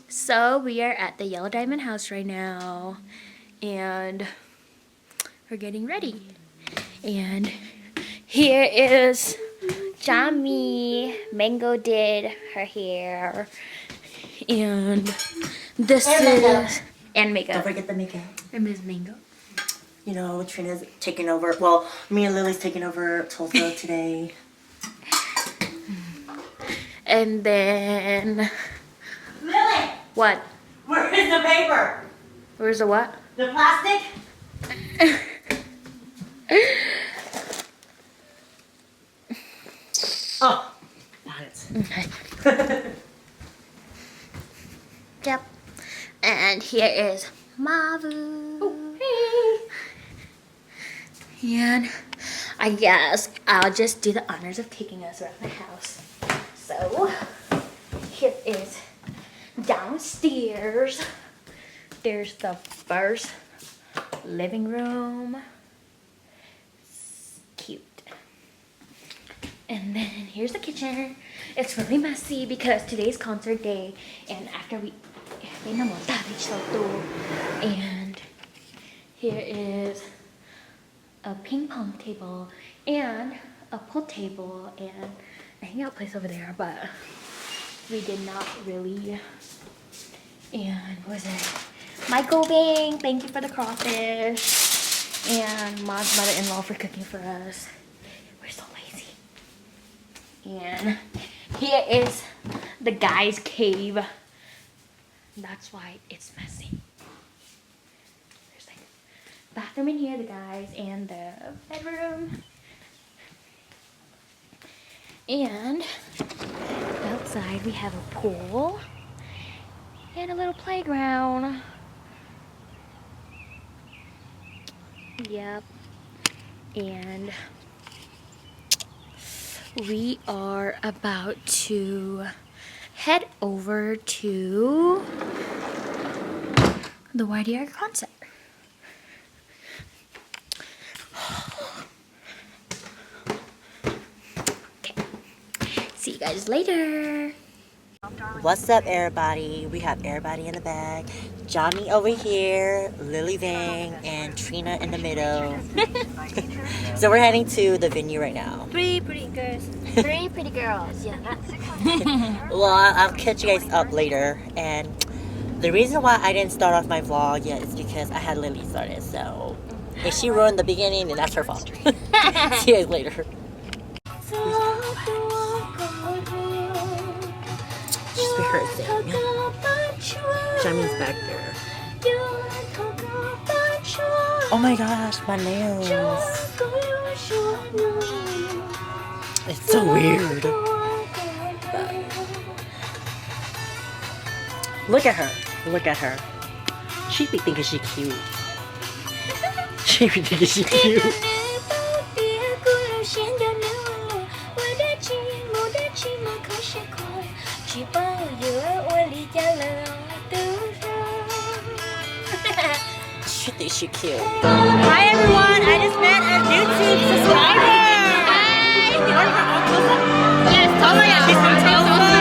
So we are at the Yellow Diamond house right now, and we're getting ready. And here is Jami. Mango did her hair, and this is makeup. Don't forget the makeup. And Miss Mango. You know, Trina's taking over. Well, me and Lily's taking over Tulsa today. And then Lily! what? Where is the paper? Where's the what? The plastic? Oh, got it. Okay. Yep. And here is Mavu. Oh, hey. And I guess I'll just do the honors of taking us around the house. So here is downstairs. There's the first living room. It's cute. And then here's the kitchen. It's really messy because today's concert day, and after and here is a ping pong table and a pool table and a hangout place over there, but we did not really. And what was it? Michael Bing, thank you for the crawfish, and Mom's mother-in-law for cooking for us. We're so lazy. And here is the guy's cave. That's why it's messy. There's like bathroom in here, the guys, and the bedroom. And outside we have a pool and a little playground. Yep. And we are about to head over to the YDR concert. Okay. See you guys later. What's up, everybody? We have everybody in the bag. Johnny over here, Lily Vang, and Trina in the middle. So we're heading to the venue right now. Three pretty girls. Three pretty girls, yeah. Well, I'll catch you guys up later. And the reason why I didn't start off my vlog yet is because I had Lily started. So if she ruined the beginning, then that's her fault. See you guys later. Just rehearsing. Jamie's back there. Oh my gosh, my nails. It's so weird. But look at her. Look at her. She be thinking she cute. She be thinking she cute. She thinks she cute. Hi everyone, I just met a YouTube subscriber. Hi. Yes, oh my gosh, she's from Tulsa.